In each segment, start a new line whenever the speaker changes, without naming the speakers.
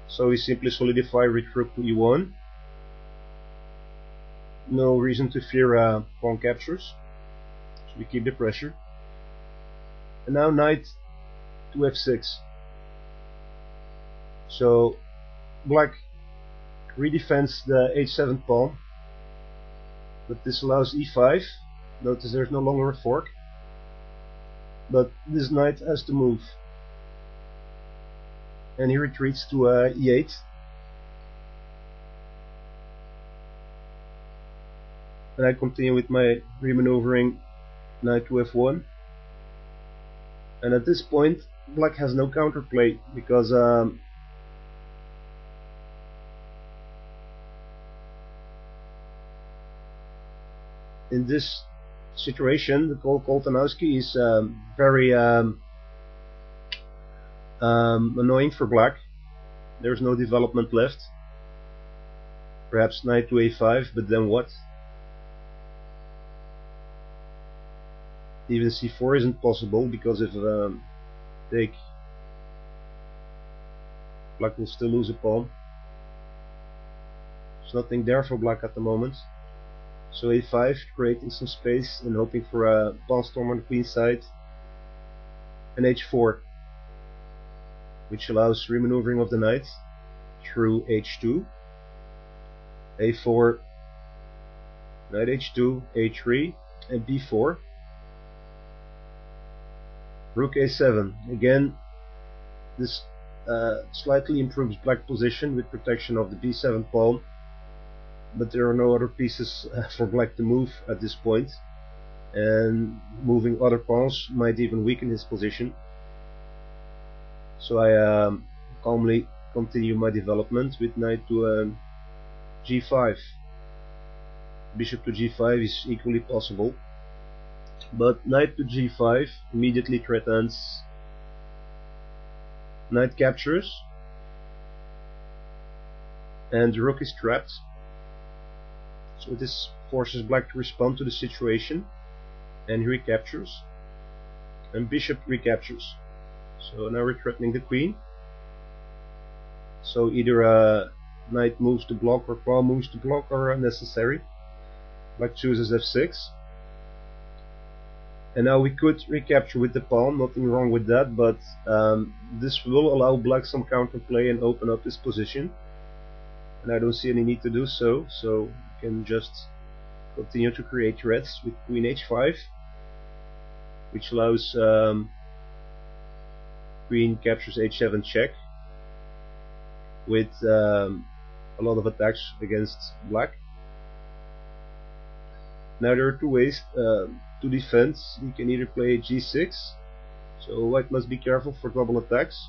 So we simply solidify with rook to e1. No reason to fear pawn captures, so we keep the pressure. And now knight to f6. So black redefends the h7 pawn, but this allows e5. Notice there's no longer a fork, but this knight has to move, and he retreats to e8. And I continue with my remaneuvering knight to f1. And at this point, black has no counterplay because in this situation, the Colle Koltanowski is very annoying for black. There's no development left. Perhaps knight to a5, but then what? Even c4 isn't possible because if take, black will still lose a pawn. There's nothing there for black at the moment. So a5, creating some space and hoping for a pawn storm on the queen side. And h4, which allows remaneuvering of the knight through h2. a4, knight h2, a3, and b4. Rook a7. Again, this slightly improves black position with protection of the b7 pawn, but there are no other pieces for black to move at this point, and moving other pawns might even weaken his position. So I calmly continue my development with knight to g5. Bishop to g5 is equally possible, but knight to g5 immediately threatens knight captures, and the rook is trapped. So this forces black to respond to the situation, and he recaptures, and bishop recaptures. So now we're threatening the queen. So either knight moves to block or pawn moves to block are unnecessary. Black chooses f6. And now we could recapture with the pawn, nothing wrong with that, but this will allow black some counterplay and open up his position. And I don't see any need to do so, so we can just continue to create threats with queen h5, which allows queen captures h7 check, with a lot of attacks against black. Now there are two ways to defend. You can either play g6, so white must be careful for double attacks.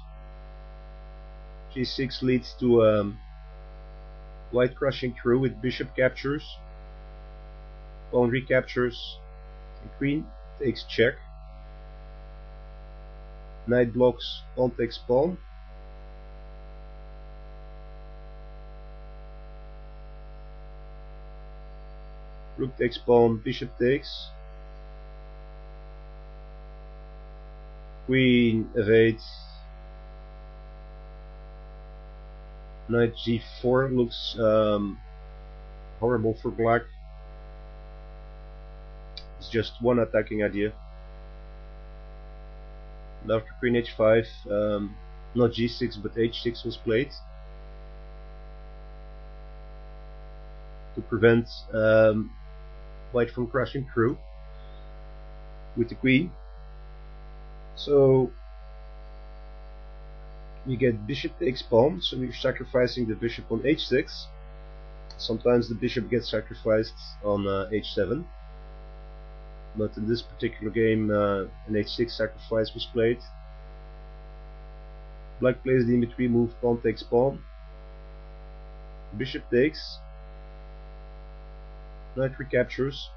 g6 leads to white crushing through with bishop captures, pawn recaptures, and queen takes check. Knight blocks, pawn takes pawn. Rook takes pawn, bishop takes. Queen evades. Knight g4 looks horrible for black. It's just one attacking idea. And after queen h5, not g6 but h6 was played to prevent white from crashing through with the queen. So we get bishop takes pawn, so we're sacrificing the bishop on h6. Sometimes the bishop gets sacrificed on h7, but in this particular game an h6 sacrifice was played. Black plays the in-between move, pawn takes pawn, bishop takes, knight recaptures,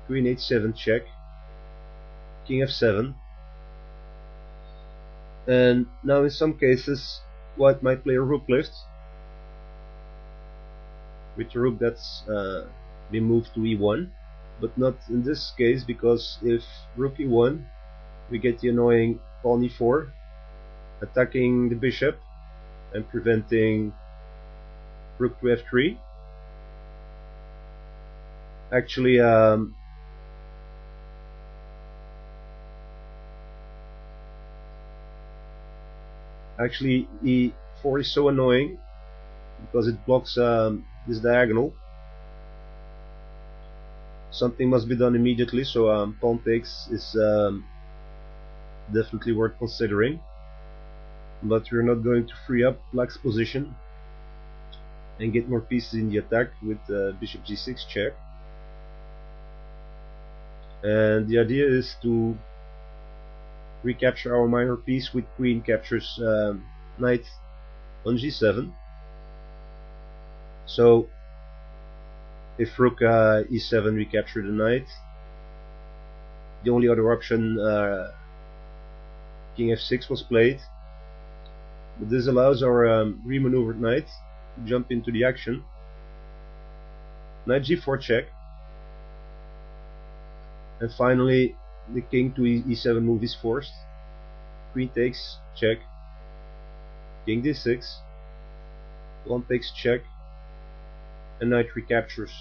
queen h7 check, king f7, and now in some cases white might play a rook lift with the rook that's been moved to e1, but not in this case, because if rook e1 we get the annoying pawn e4, attacking the bishop and preventing rook to f3. Actually, e4 is so annoying because it blocks this diagonal. Something must be done immediately, so pawn takes is definitely worth considering. But we're not going to free up black's position and get more pieces in the attack with bishop g6 check. And the idea is to recapture our minor piece with queen captures knight on g7. So if rook e7 recapture the knight, the only other option, king f6 was played, but this allows our remaneuvered knight to jump into the action. Knight g4 check, and finally the king to e7 move is forced. Queen takes check, king d6, pawn takes check, and knight recaptures.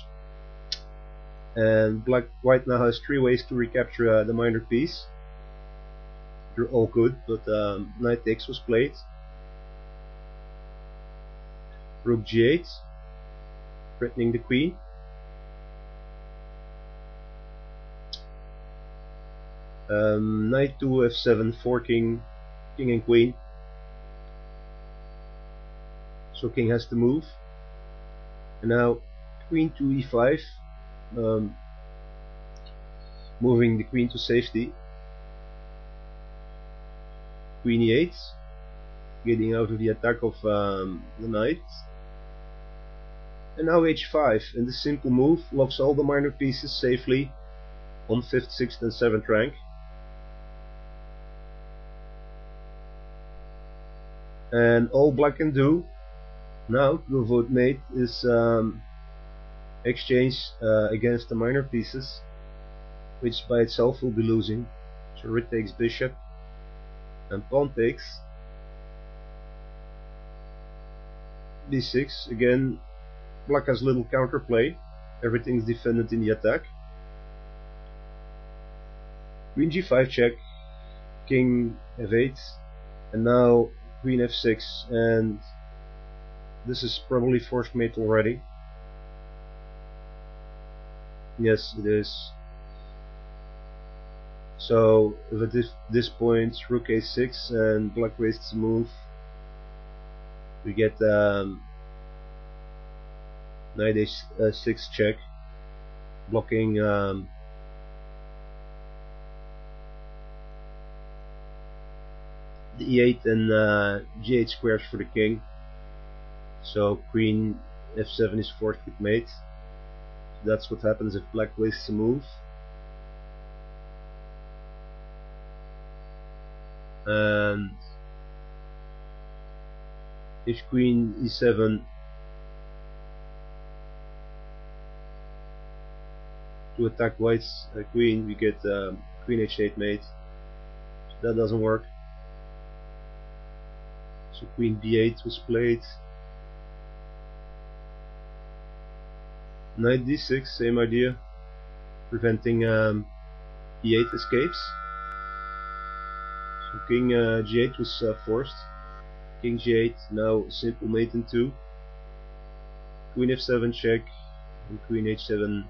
And white now has 3 ways to recapture the minor piece. They're all good, but knight takes was played. Rook g8, threatening the queen. Knight to f7, forking king and queen. So king has to move. And now queen to e5, moving the queen to safety. Queen e8, getting out of the attack of the knight. And now h5, and this simple move locks all the minor pieces safely on 5th, 6th and 7th rank. And all black can do now to avoid mate is exchange against the minor pieces, which by itself will be losing. So rook takes bishop and pawn takes d6. Again, black has little counterplay, everything is defended in the attack. Queen g5 check, king f8, and now queen f6, and this is probably forced mate already. Yes, it is. So if at this point rook a6 and black wastes a move, we get knight a6 check, blocking the e8 and g8 squares for the king. So queen f7 is forced with mate. That's what happens if black wastes a move. And if queen e7 to attack white's queen, we get queen h8 mate. So that doesn't work. So queen b8 was played. Knight d6, same idea, preventing e8 escapes. So king g8 was forced. King g8, now simple mate in 2. Queen f7 check, and queen h7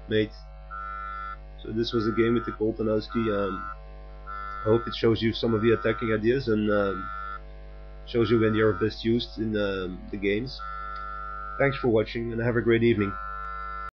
mate. So this was a game with the Koltanowski. I hope it shows you some of the attacking ideas and shows you when they are best used in the games. Thanks for watching and have a great evening.